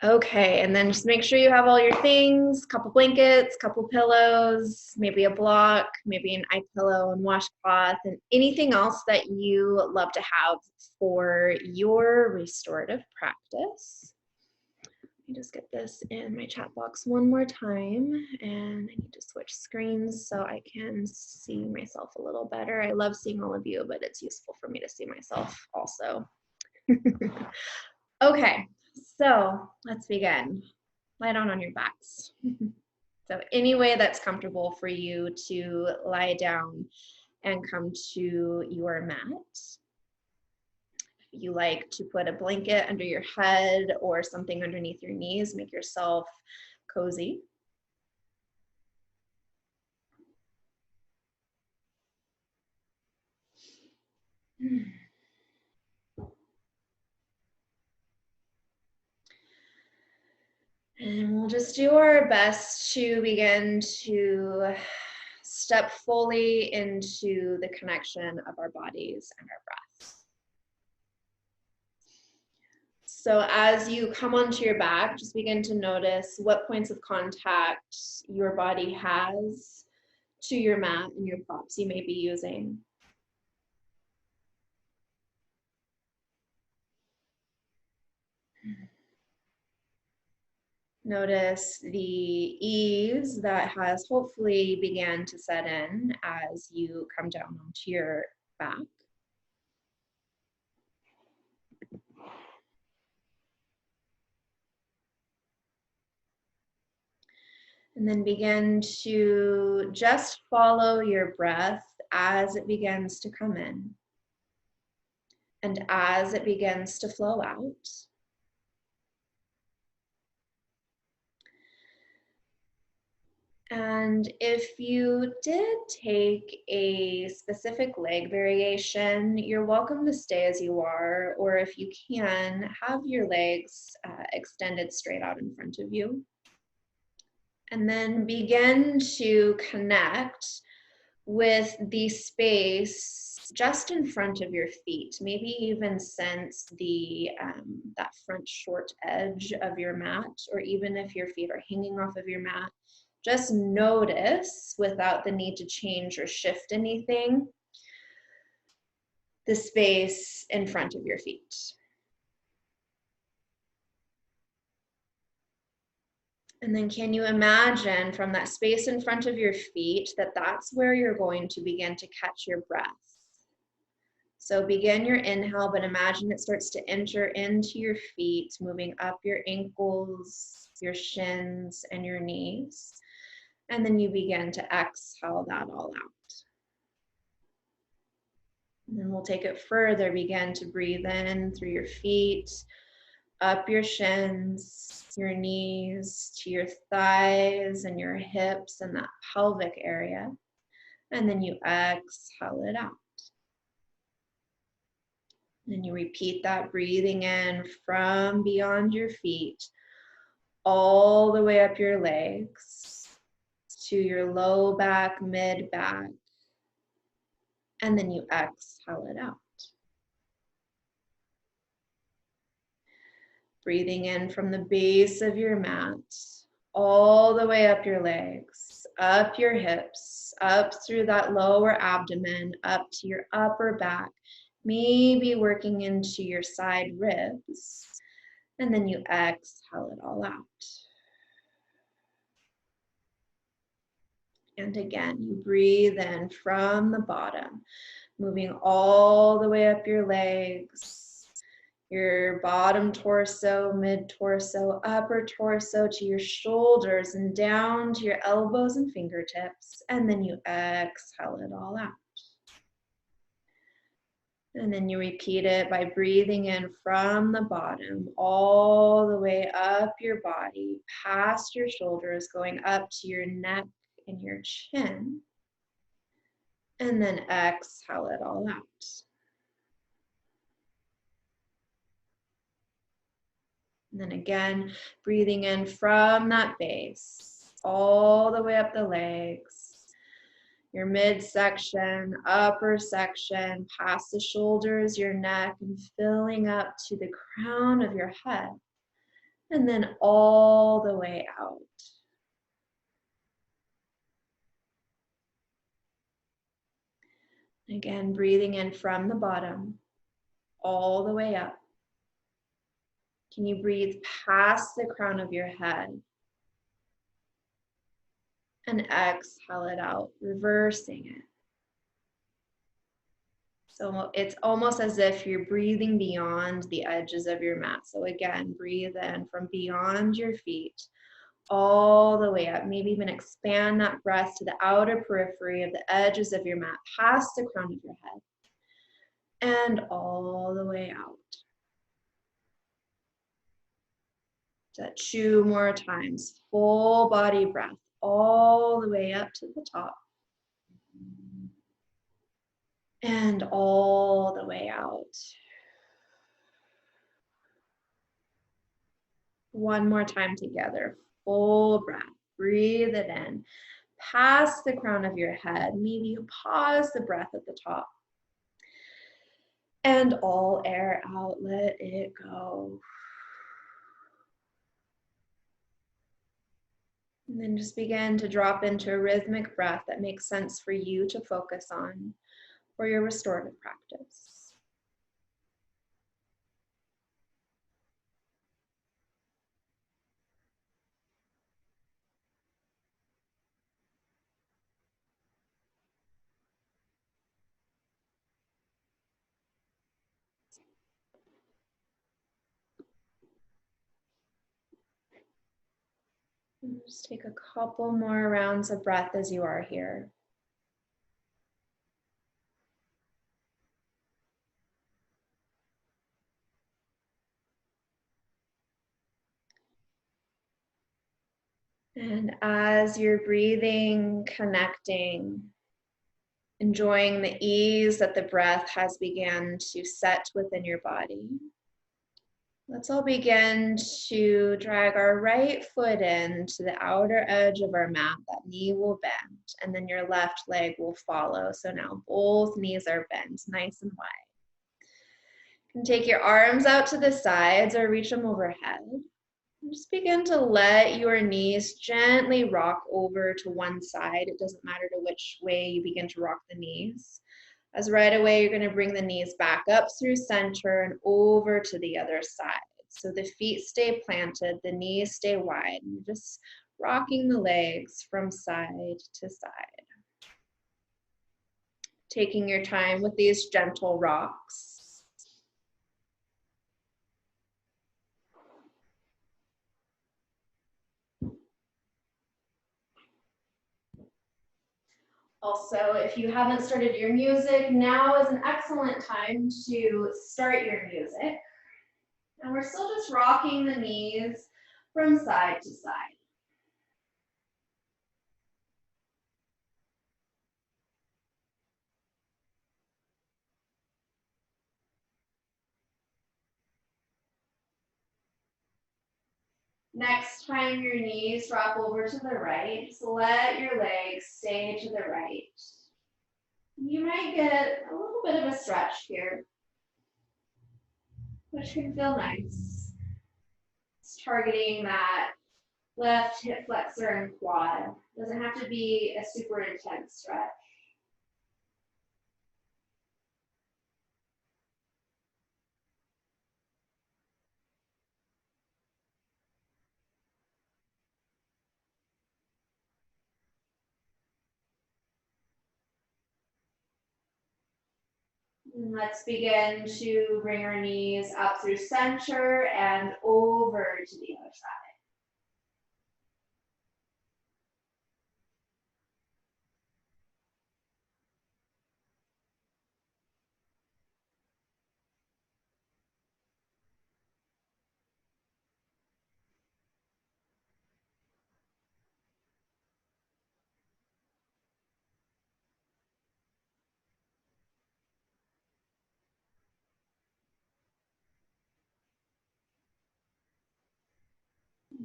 Okay, and then just make sure you have all your things, couple blankets, couple pillows, maybe a block, maybe an eye pillow and washcloth, and anything else that you love to have for your restorative practice. Let me just get this in my chat box one more time, and I need to switch screens so I can see myself a little better. I love seeing all of you, but it's useful for me to see myself also. Okay, so let's begin. Lie down on your backs. So any way that's comfortable for you to lie down and come to your mat. If you like to put a blanket under your head or something underneath your knees, make yourself cozy. And we'll just do our best to begin to step fully into the connection of our bodies and our breath. So as you come onto your back, just begin to notice what points of contact your body has to your mat and your props you may be using. Notice the ease that has hopefully began to set in as you come down onto your back. And then begin to just follow your breath as it begins to come in and as it begins to flow out. And if you did take a specific leg variation, you're welcome to stay as you are, or if you can, have your legs extended straight out in front of you. And then begin to connect with the space just in front of your feet. Maybe even sense the that front short edge of your mat, or even if your feet are hanging off of your mat, just notice without the need to change or shift anything, the space in front of your feet. And then can you imagine from that space in front of your feet that that's where you're going to begin to catch your breath. So begin your inhale, but imagine it starts to enter into your feet, moving up your ankles, your shins, and your knees. And then you begin to exhale that all out. And then we'll take it further. Begin to breathe in through your feet, up your shins, your knees, to your thighs and your hips and that pelvic area. And then you exhale it out. And you repeat that, breathing in from beyond your feet, all the way up your legs, to your low back, mid back. And then you exhale it out. Breathing in from the base of your mat, all the way up your legs, up your hips, up through that lower abdomen, up to your upper back, maybe working into your side ribs. And then you exhale it all out. And again, you breathe in from the bottom, moving all the way up your legs, your bottom torso, mid torso, upper torso, to your shoulders and down to your elbows and fingertips. And then you exhale it all out. And then you repeat it by breathing in from the bottom, all the way up your body, past your shoulders, going up to your neck and your chin. And then exhale it all out. And then again, breathing in from that base, all the way up the legs, your midsection, upper section, past the shoulders, your neck, and filling up to the crown of your head. And then all the way out. Again, breathing in from the bottom, all the way up. Can you breathe past the crown of your head? And exhale it out, reversing it. So it's almost as if you're breathing beyond the edges of your mat. So again, breathe in from beyond your feet, all the way up. Maybe even expand that breath to the outer periphery of the edges of your mat, past the crown of your head, and all the way out. So 2 more times, full body breath, all the way up to the top. And all the way out. One more time together, full breath, breathe it in, past the crown of your head, maybe you pause the breath at the top. And all air out, let it go. And then just begin to drop into a rhythmic breath that makes sense for you to focus on for your restorative practice. And just take a couple more rounds of breath as you are here. And as you're breathing, connecting, enjoying the ease that the breath has begun to set within your body, let's all begin to drag our right foot in to the outer edge of our mat. That knee will bend, and then your left leg will follow. So now both knees are bent, nice and wide. You can take your arms out to the sides or reach them overhead. And just begin to let your knees gently rock over to one side. It doesn't matter to which way you begin to rock the knees. As right away, you're going to bring the knees back up through center and over to the other side. So the feet stay planted, the knees stay wide, and just rocking the legs from side to side. Taking your time with these gentle rocks. Also, if you haven't started your music, now is an excellent time to start your music. And we're still just rocking the knees from side to side. Next time your knees drop over to the right, just let your legs stay to the right. You might get a little bit of a stretch here, which can feel nice. It's targeting that left hip flexor and quad. Doesn't have to be a super intense stretch. And let's begin to bring our knees up through center and over to the other side.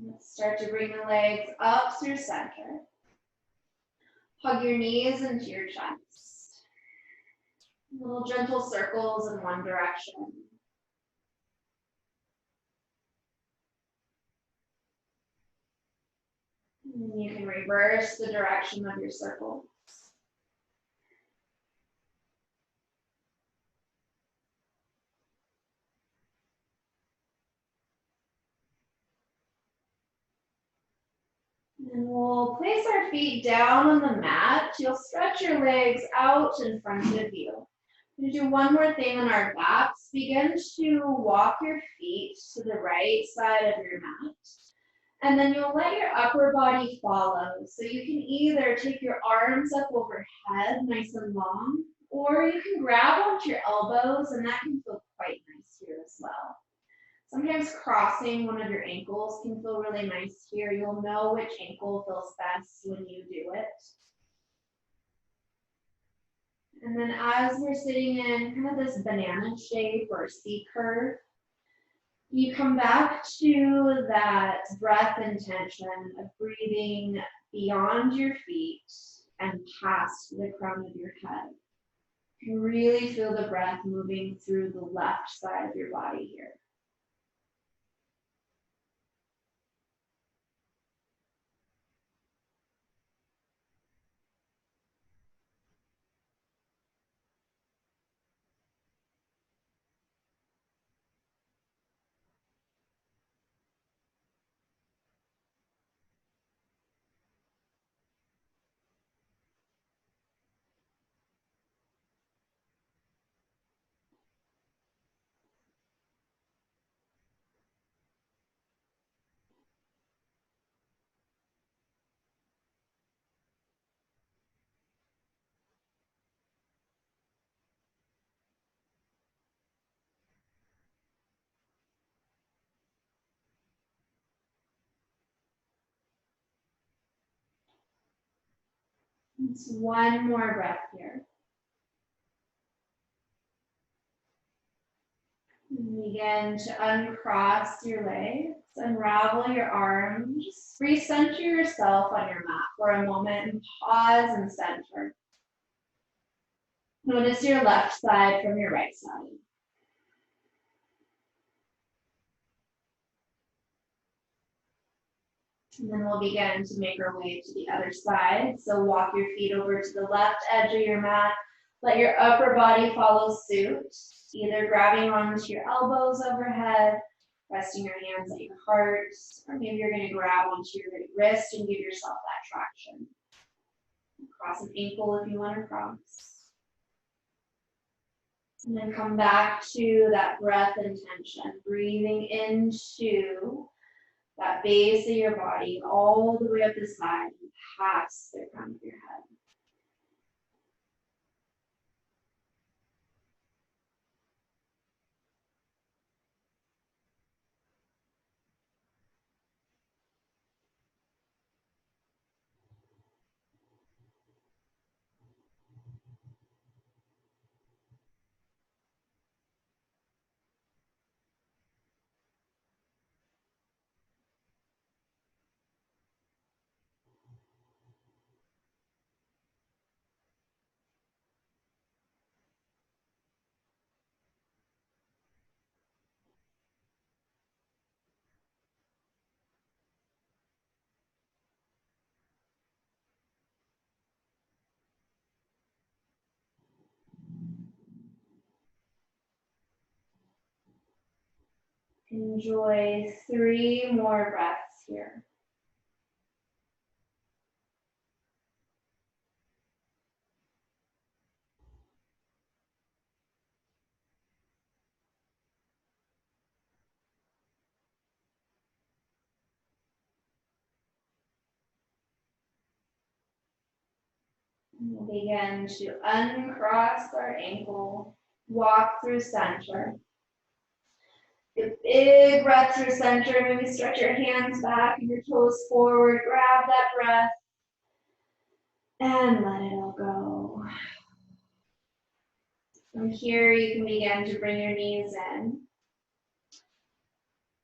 Let's start to bring the legs up through center. Hug your knees into your chest. Little gentle circles in one direction. And you can reverse the direction of your circle. And we'll place our feet down on the mat. You'll stretch your legs out in front of you. We'll do one more thing on our backs. Begin to walk your feet to the right side of your mat. And then you'll let your upper body follow. So you can either take your arms up overhead, nice and long, or you can grab onto your elbows, and that can feel quite nice here as well. Sometimes crossing one of your ankles can feel really nice here. You'll know which ankle feels best when you do it. And then as we're sitting in kind of this banana shape or C curve, you come back to that breath intention of breathing beyond your feet and past the crown of your head. You really feel the breath moving through the left side of your body here. Just one more breath here. And begin to uncross your legs, unravel your arms, recenter yourself on your mat for a moment and pause and center. Notice your left side from your right side. And then we'll begin to make our way to the other side. So walk your feet over to the left edge of your mat. Let your upper body follow suit, either grabbing onto your elbows overhead, resting your hands at your heart, or maybe you're going to grab onto your right wrist and give yourself that traction. Cross an ankle if you want to cross. And then come back to that breath intention, breathing into that base of your body all the way up the side and past the crown of your head. Enjoy 3 more breaths here. We'll begin to uncross our ankle, walk through center. Give a big breath through center. Maybe stretch your hands back and your toes forward. Grab that breath and let it all go. From here, you can begin to bring your knees in.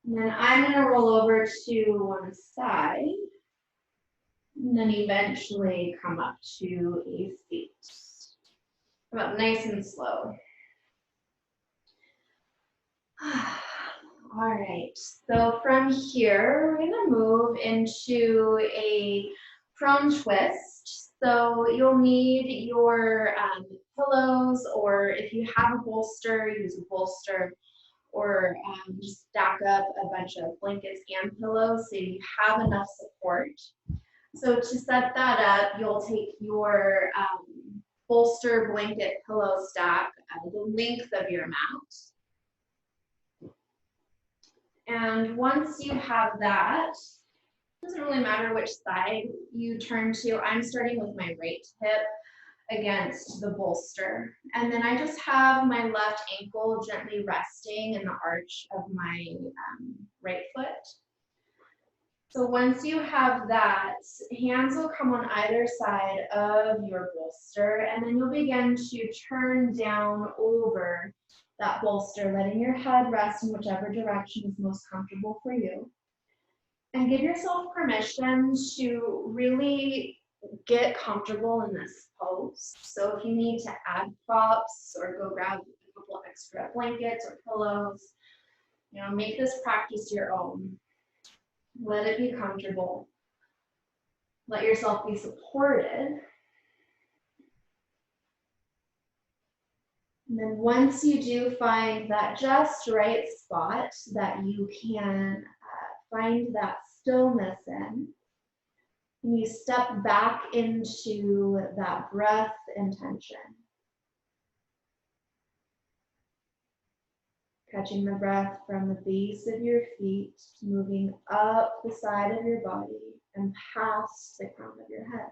And then I'm going to roll over to one side. And then eventually come up to a seat. Come up nice and slow. All right, so from here, we're gonna move into a prone twist. So you'll need your pillows, or if you have a bolster, use a bolster, or just stack up a bunch of blankets and pillows so you have enough support. So to set that up, you'll take your bolster, blanket, pillow stack the length of your mat. And once you have that, it doesn't really matter which side you turn to. I'm starting with my right hip against the bolster. And then I just have my left ankle gently resting in the arch of my right foot. So once you have that, hands will come on either side of your bolster, and then you'll begin to turn down over that bolster, letting your head rest in whichever direction is most comfortable for you. And give yourself permission to really get comfortable in this pose. So if you need to add props or go grab a couple extra blankets or pillows, make this practice your own. Let it be comfortable. Let yourself be supported. And then once you do find that just right spot that you can find that stillness in, and you step back into that breath intention. Catching the breath from the base of your feet, moving up the side of your body and past the crown of your head.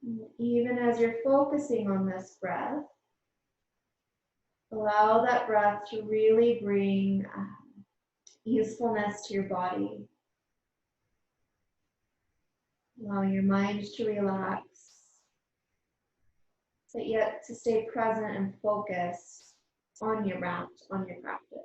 And even as you're focusing on this breath, allow that breath to really bring usefulness to your body. Allow your mind to relax, but yet to stay present and focused on your mat, on your practice.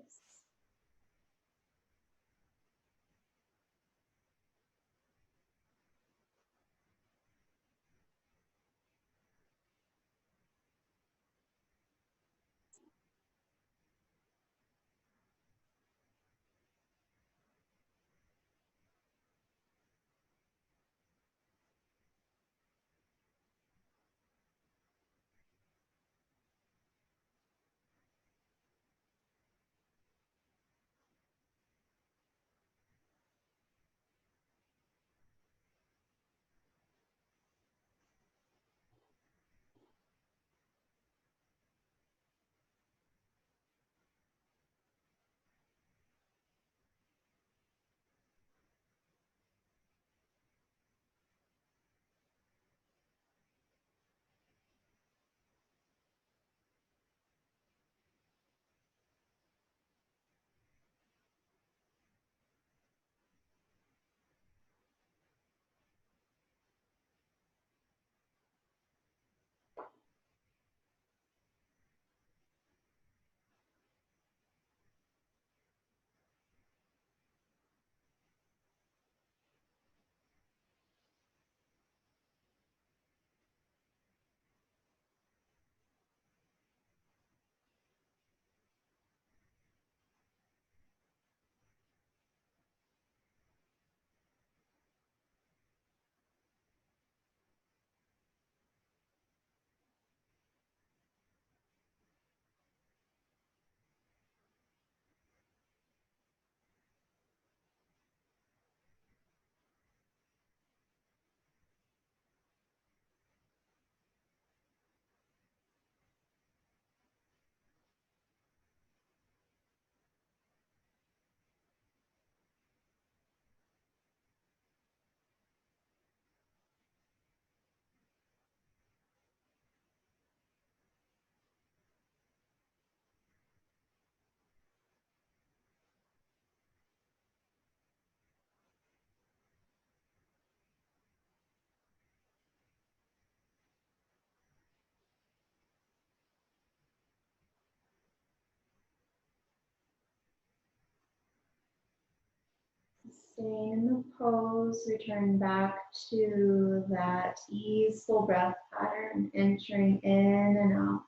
Staying in the pose, return back to that easeful breath pattern, entering in and out.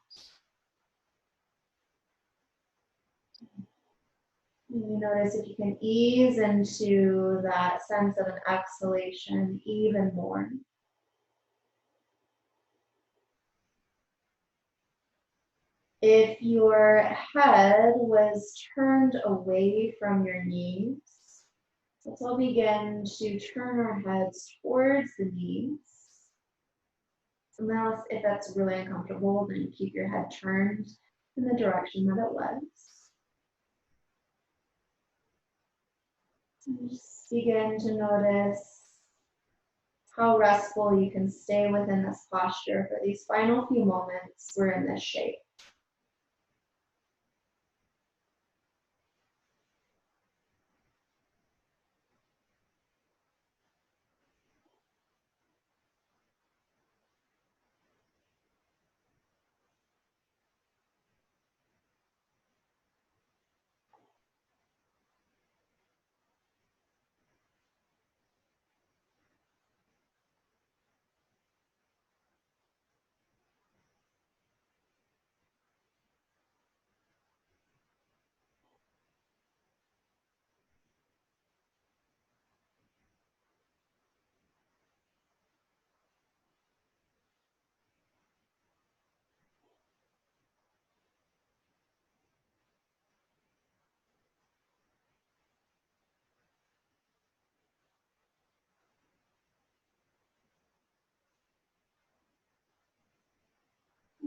You notice if you can ease into that sense of an exhalation even more. If your head was turned away from your knees, let's all begin to turn our heads towards the knees. Unless if that's really uncomfortable, then keep your head turned in the direction that it was. And just begin to notice how restful you can stay within this posture for these final few moments we're in this shape.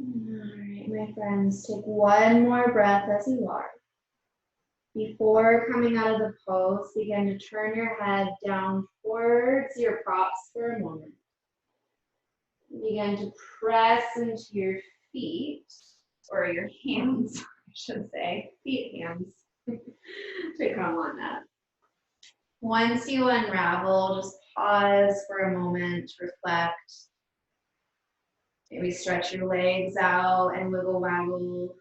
All right, my friends, take one more breath as you are. Before coming out of the pose, begin to turn your head down towards your props for a moment. Begin to press into your feet, or your hands, I should say, feet, hands, to come on up. Once you unravel, just pause for a moment, reflect. Maybe stretch your legs out and wiggle waggle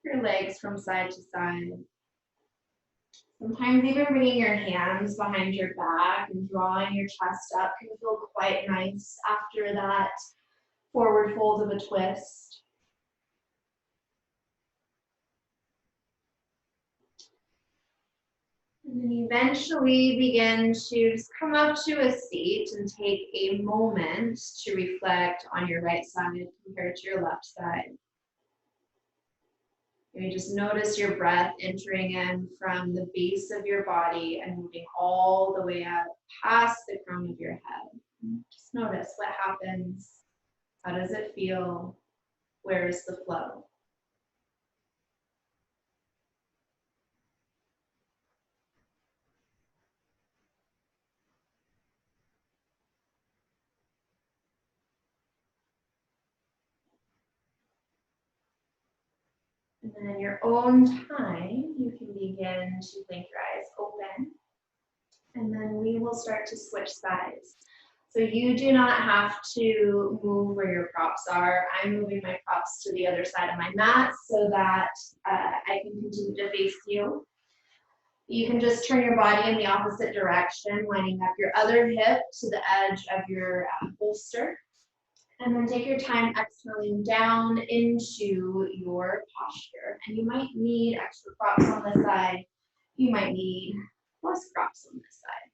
your legs from side to side. Sometimes even bringing your hands behind your back and drawing your chest up can feel quite nice after that forward fold of a twist. And then eventually begin to just come up to a seat and take a moment to reflect on your right side compared to your left side. You just notice your breath entering in from the base of your body and moving all the way up past the crown of your head. Just notice what happens. How does it feel? Where is the flow? And then in your own time, you can begin to blink your eyes open. And then we will start to switch sides. So you do not have to move where your props are. I'm moving my props to the other side of my mat so that I can continue to face you. You can just turn your body in the opposite direction, lining up your other hip to the edge of your bolster. And then take your time exhaling down into your posture. And you might need extra props on this side. You might need less props on this side.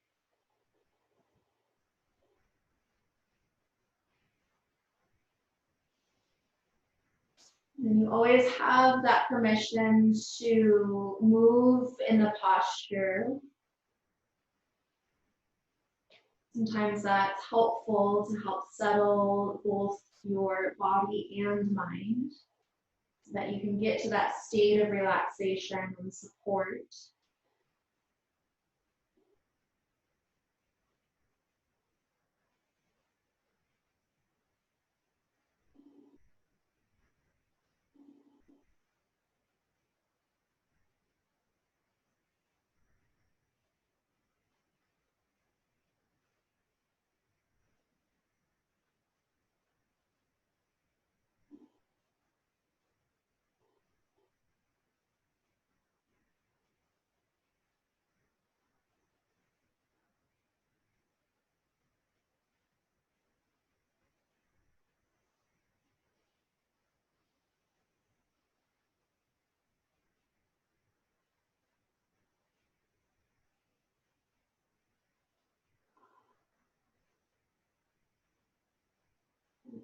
And you always have that permission to move in the posture. Sometimes that's helpful to help settle both your body and mind so that you can get to that state of relaxation and support.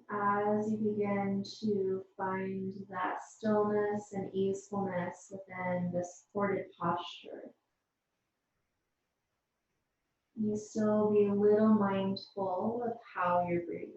As you begin to find that stillness and easefulness within the supported posture, you still be a little mindful of how you're breathing.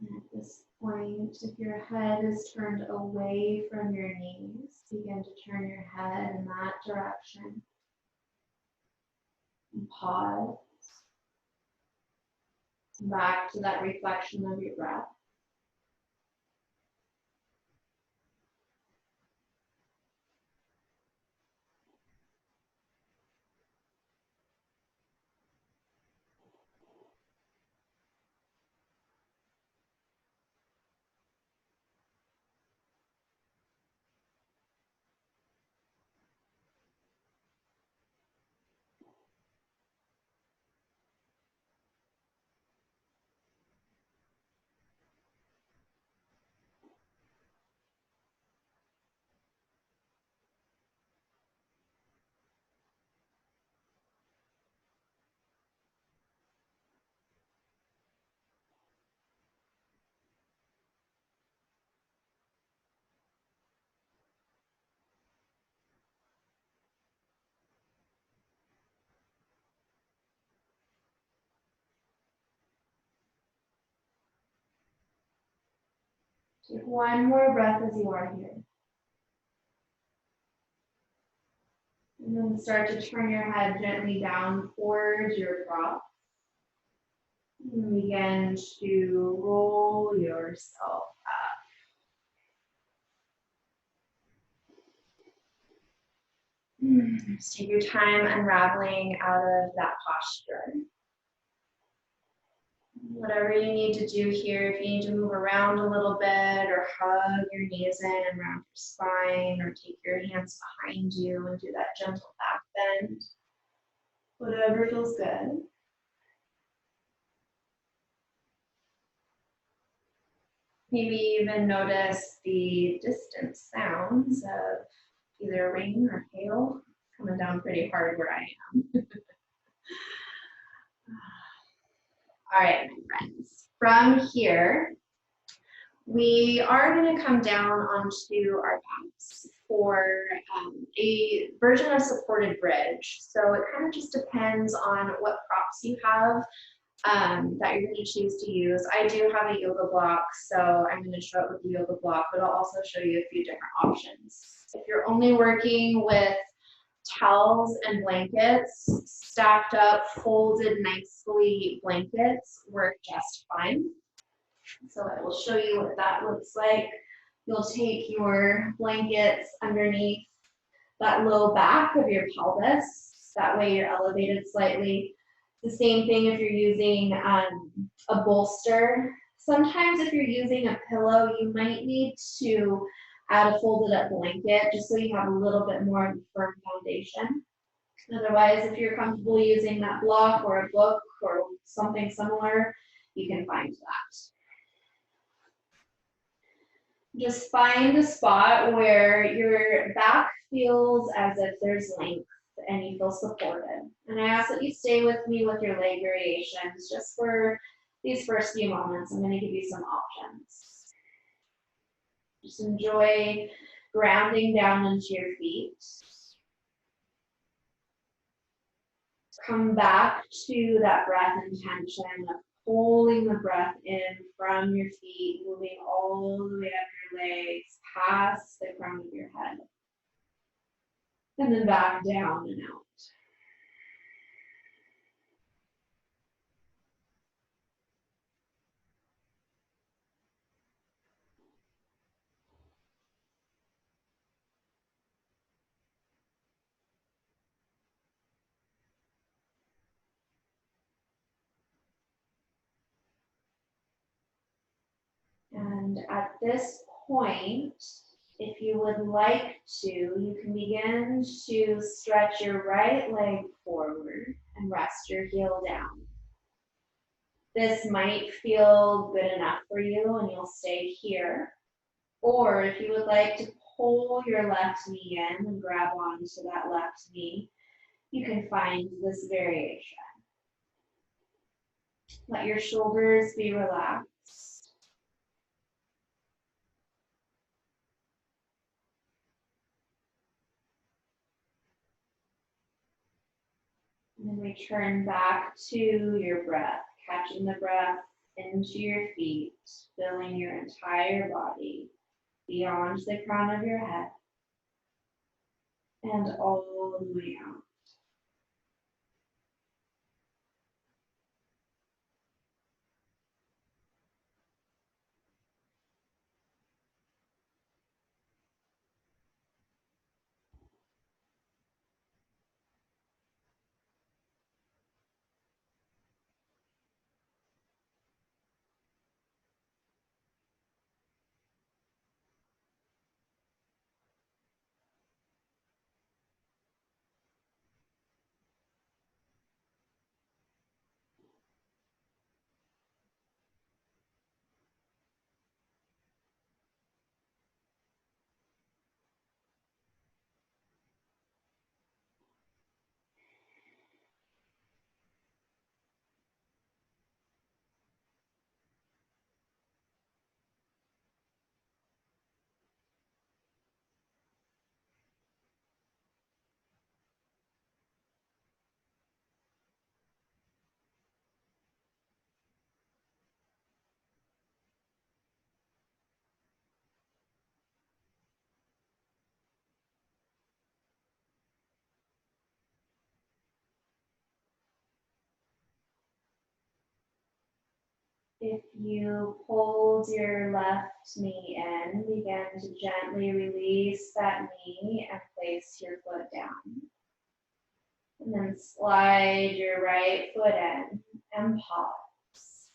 And at this point, if your head is turned away from your knees, begin to turn your head in that direction. And pause. Back to that reflection of your breath. Take one more breath as you are here. And then start to turn your head gently down towards your prop. And begin to roll yourself up. Just take your time unraveling out of that posture. Whatever you need to do here, if you need to move around a little bit or hug your knees in and around your spine or take your hands behind you and do that gentle back bend, whatever feels good. Maybe even notice the distant sounds of either rain or hail coming down pretty hard where I am. All right, my friends. From here, we are going to come down onto our backs for a version of supported bridge. So it kind of just depends on what props you have that you're going to choose to use. I do have a yoga block, so I'm going to show it with the yoga block, but I'll also show you a few different options. If you're only working with towels and blankets, stacked up, folded nicely blankets work just fine. So I will show you what that looks like. You'll take your blankets underneath that low back of your pelvis. That way you're elevated slightly. The same thing if you're using a bolster. Sometimes if you're using a pillow, you might need to Add a folded up blanket just so you have a little bit more of a firm foundation. Otherwise, if you're comfortable using that block or a book or something similar, you can find that. Just find a spot where your back feels as if there's length and you feel supported. And I ask that you stay with me with your leg variations just for these first few moments. I'm going to give you some options. Just enjoy grounding down into your feet. Come back to that breath intention of pulling the breath in from your feet, moving all the way up your legs, past the crown of your head. And then back down and out. And at this point, if you would like to, you can begin to stretch your right leg forward and rest your heel down. This might feel good enough for you and you'll stay here. Or if you would like to pull your left knee in and grab onto that left knee, you can find this variation. Let your shoulders be relaxed. And then return back to your breath, catching the breath into your feet, filling your entire body beyond the crown of your head and all the way out. If you hold your left knee in, begin to gently release that knee and place your foot down. And then slide your right foot in and pause.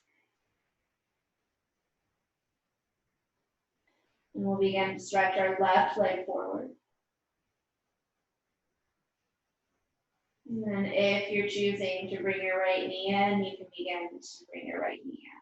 And we'll begin to stretch our left leg forward. And then if you're choosing to bring your right knee in, you can begin to bring your right knee in.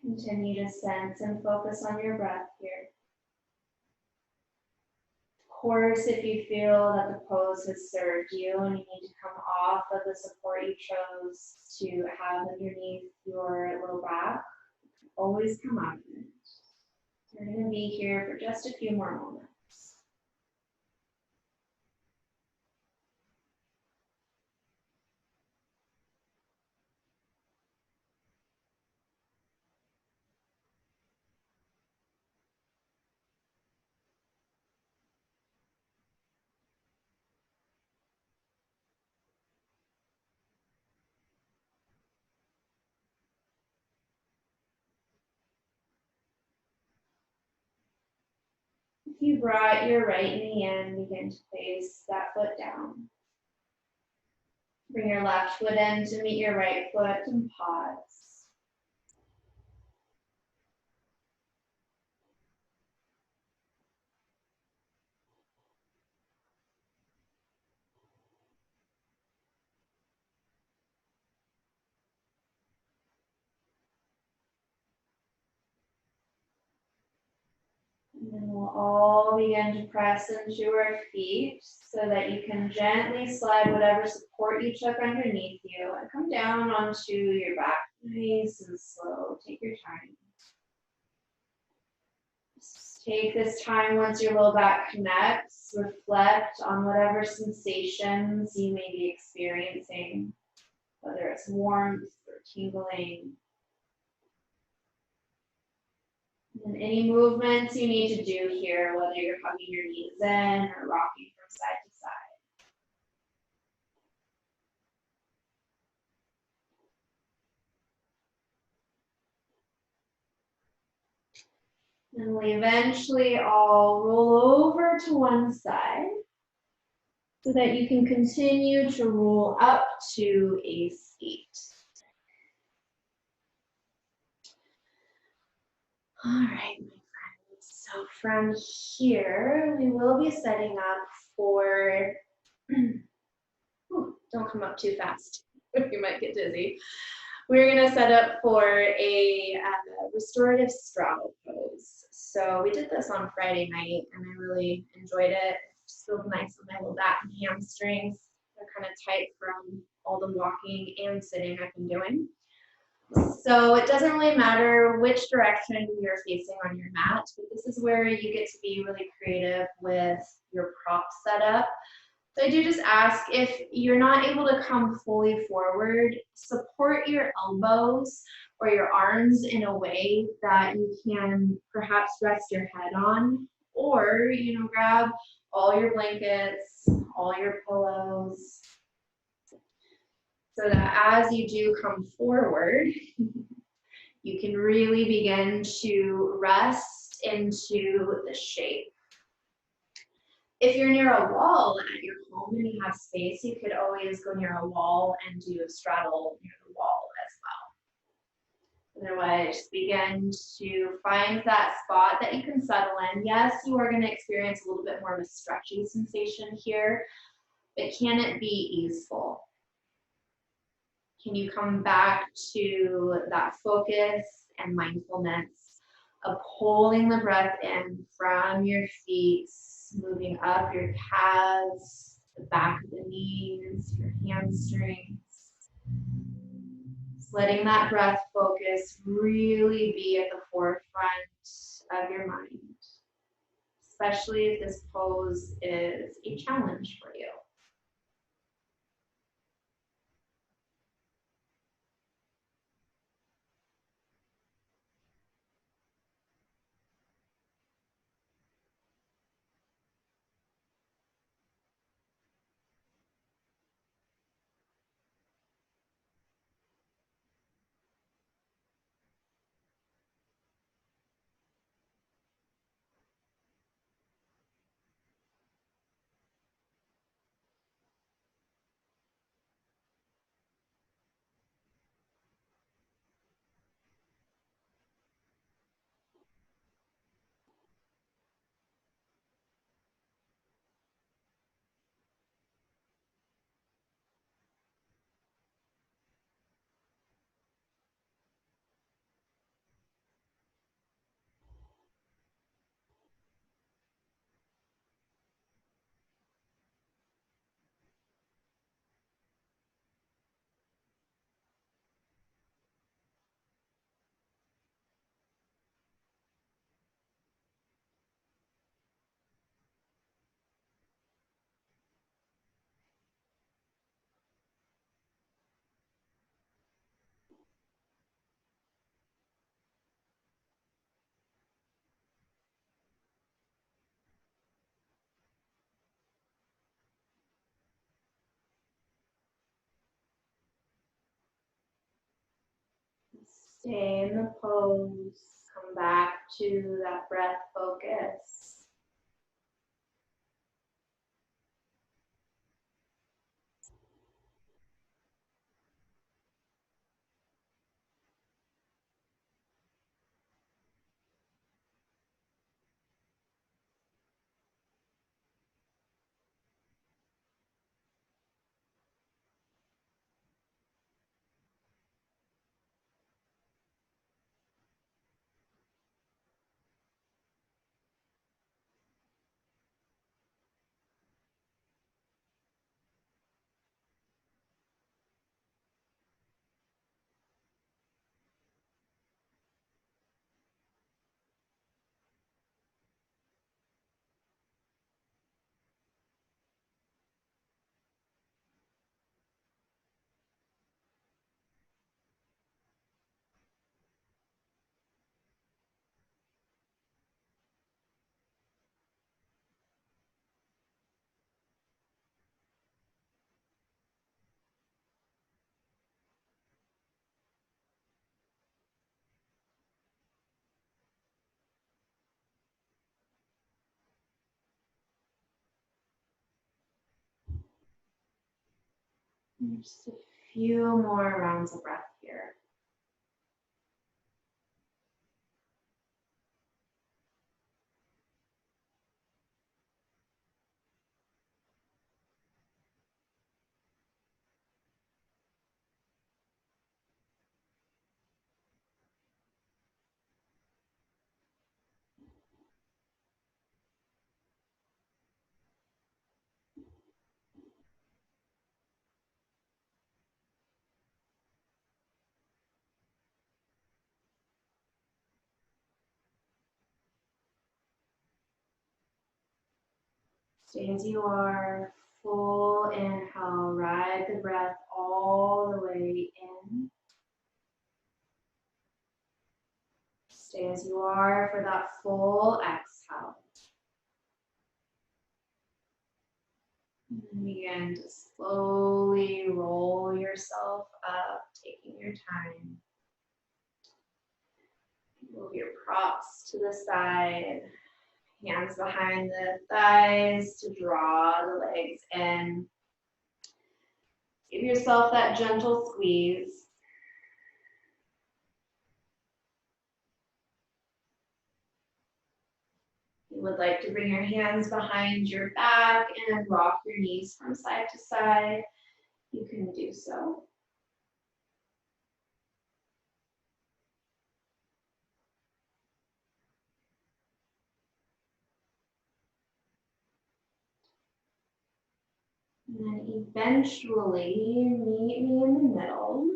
Continue to sense and focus on your breath here. Of course, if you feel that the pose has served you and you need to come off of the support you chose to have underneath your low back, always come out of it. We're going to be here for just a few more moments. If you brought your right knee in, begin to place that foot down. Bring your left foot in to meet your right foot and pause. And then we'll all begin to press into our feet so that you can gently slide whatever support you took underneath you and come down onto your back nice and slow. Take your time. Just take this time once your low back connects, reflect on whatever sensations you may be experiencing, whether it's warmth or tingling. And any movements you need to do here, whether you're hugging your knees in or rocking from side to side. And we eventually all roll over to one side so that you can continue to roll up to a seat. All right, my friends. So from here, we will be setting up for, don't come up too fast. You might get dizzy. We're going to set up for a restorative straddle pose. So we did this on Friday night, and I really enjoyed it. It just feels nice on my low back and hamstrings. They're kind of tight from all the walking and sitting I've been doing. So it doesn't really matter which direction you're facing on your mat, but this is where you get to be really creative with your prop setup. So I do just ask, if you're not able to come fully forward, support your elbows or your arms in a way that you can perhaps rest your head on, or grab all your blankets, all your pillows, so that as you do come forward, you can really begin to rest into the shape. If you're near a wall at your home and you have space, you could always go near a wall and do a straddle near the wall as well. Otherwise, begin to find that spot that you can settle in. Yes, you are going to experience a little bit more of a stretchy sensation here, but can it be easeful? Can you come back to that focus and mindfulness of holding the breath in from your feet, moving up your calves, the back of the knees, your hamstrings. Just letting that breath focus really be at the forefront of your mind, especially if this pose is a challenge for you. Stay in the pose. Come back to that breath focus. Just a few more rounds of breath here. Stay as you are. Full inhale. Ride the breath all the way in. Stay as you are for that full exhale. And then begin to slowly roll yourself up, taking your time. Move your props to the side. Hands behind the thighs to draw the legs in. Give yourself that gentle squeeze. You would like to bring your hands behind your back and rock your knees from side to side. You can do so. And then eventually meet me in the middle.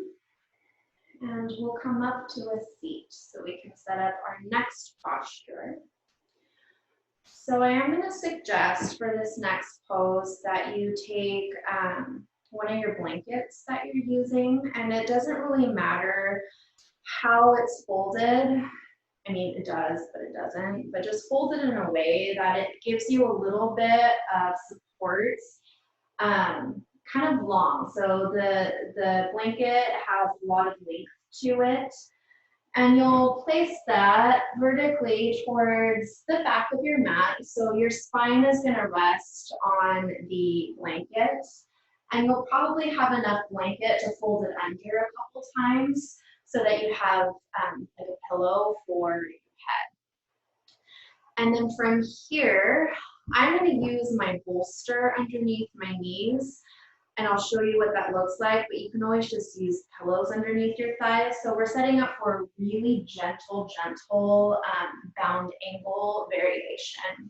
And we'll come up to a seat so we can set up our next posture. So I am going to suggest for this next pose that you take one of your blankets that you're using, and it doesn't really matter how it's folded. I mean, it does, but it doesn't. But just fold it in a way that it gives you a little bit of support, kind of long. So the blanket has a lot of length to it. And you'll place that vertically towards the back of your mat. So your spine is going to rest on the blanket. And you'll probably have enough blanket to fold it under a couple times so that you have like a pillow for your head. And then from here, I'm going to use my bolster underneath my knees. And I'll show you what that looks like, but you can always just use pillows underneath your thighs. So we're setting up for a really gentle bound angle variation.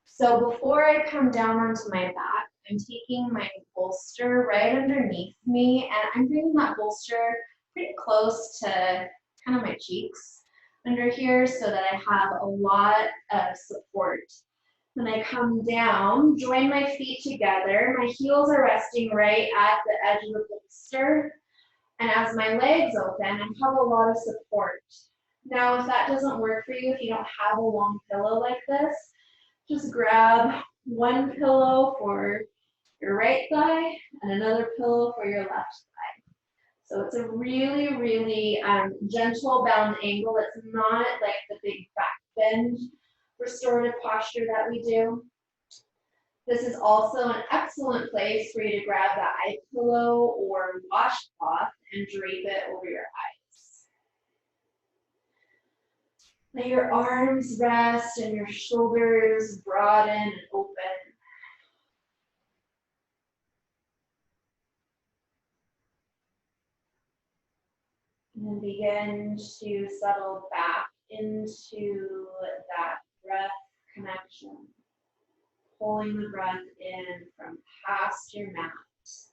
So before I come down onto my back, I'm taking my bolster right underneath me, and I'm bringing that bolster pretty close to kind of my cheeks under here so that I have a lot of support. When I come down, join my feet together. My heels are resting right at the edge of the bolster. And as my legs open, I have a lot of support. Now, if that doesn't work for you, if you don't have a long pillow like this, just grab one pillow for your right thigh and another pillow for your left thigh. So it's a really, really gentle bound angle. It's not like the big back bend restorative posture that we do. This is also an excellent place for you to grab that eye pillow or washcloth and drape it over your eyes. Let your arms rest and your shoulders broaden and open. And then begin to settle back into that breath connection. Pulling the breath in from past your mat,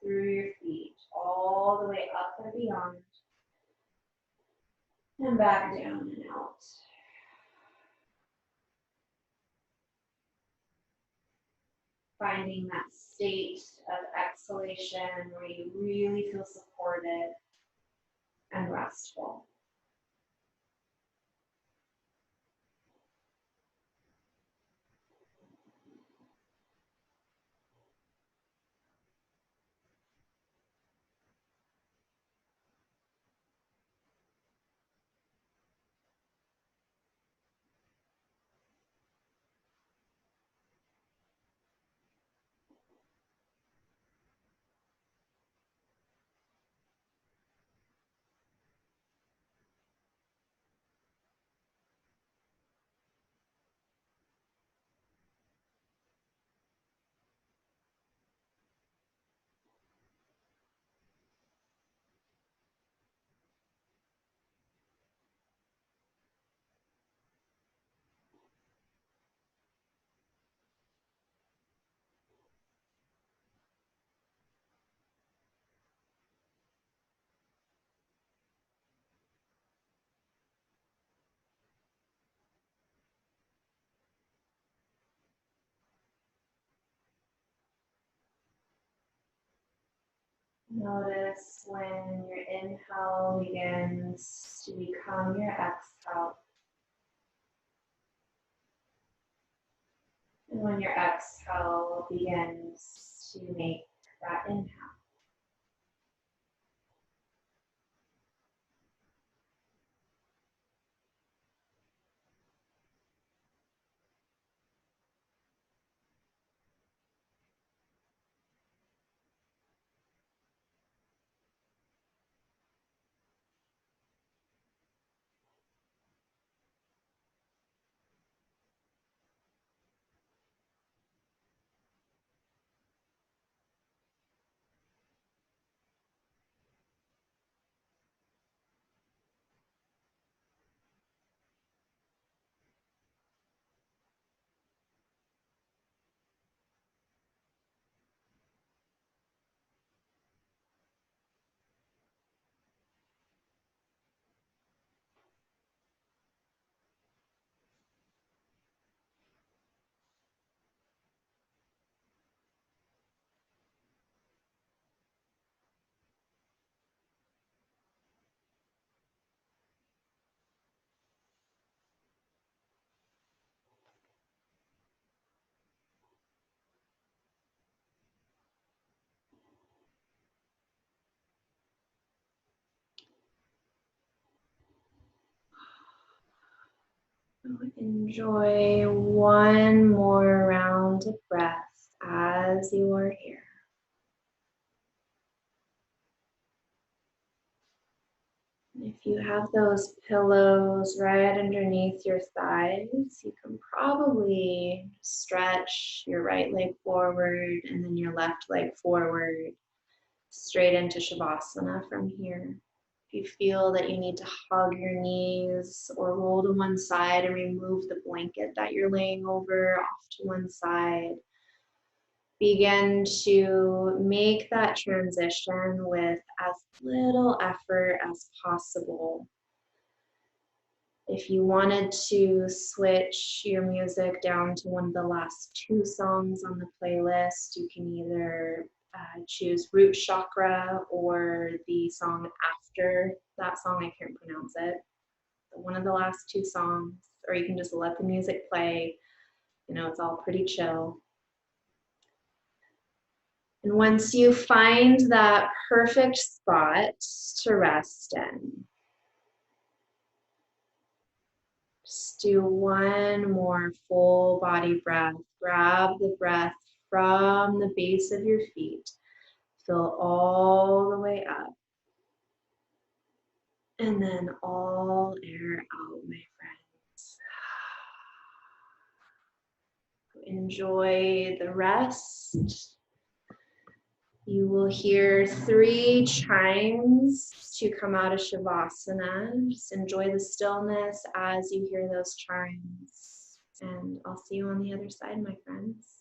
through your feet, all the way up and beyond, and back down and out. Finding that state of exhalation where you really feel supported and restful. Notice when your inhale begins to become your exhale. And when your exhale begins to make that inhale. Enjoy one more round of breath as you are here. If you have those pillows right underneath your thighs, you can probably stretch your right leg forward and then your left leg forward, straight into Shavasana from here. If you feel that you need to hug your knees or roll to one side and remove the blanket that you're laying over off to one side, begin to make that transition with as little effort as possible. If you wanted to switch your music down to one of the last two songs on the playlist, you can either choose Root Chakra or the song after that song, I can't pronounce it, but one of the last two songs, or you can just let the music play. You know, it's all pretty chill. And once you find that perfect spot to rest in, just do one more full body breath. Grab the breath from the base of your feet. Fill all the way up. And then all air out, my friends. Enjoy the rest. You will hear 3 chimes to come out of Shavasana. Just enjoy the stillness as you hear those chimes. And I'll see you on the other side, my friends.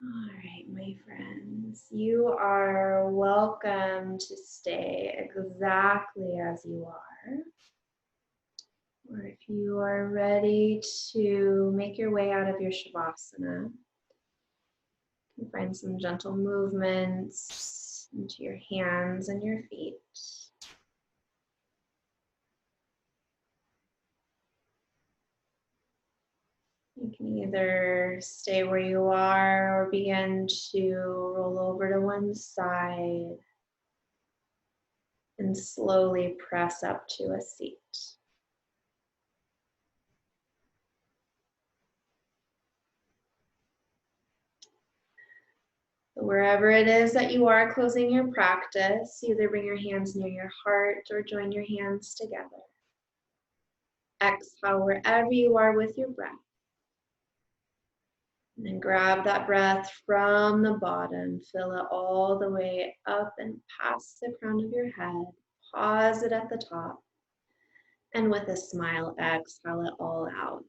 All right, my friends, you are welcome to stay exactly as you are. Or if you are ready to make your way out of your Shavasana, you can find some gentle movements into your hands and your feet. You can either stay where you are or begin to roll over to one side and slowly press up to a seat. So wherever it is that you are closing your practice, either bring your hands near your heart or join your hands together. Exhale wherever you are with your breath. And then grab that breath from the bottom, fill it all the way up and past the crown of your head. Pause it at the top. And with a smile, exhale it all out.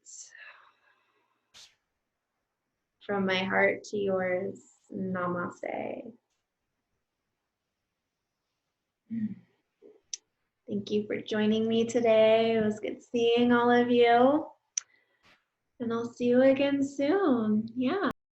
From my heart to yours, namaste. Thank you for joining me today. It was good seeing all of you. And I'll see you again soon. Yeah.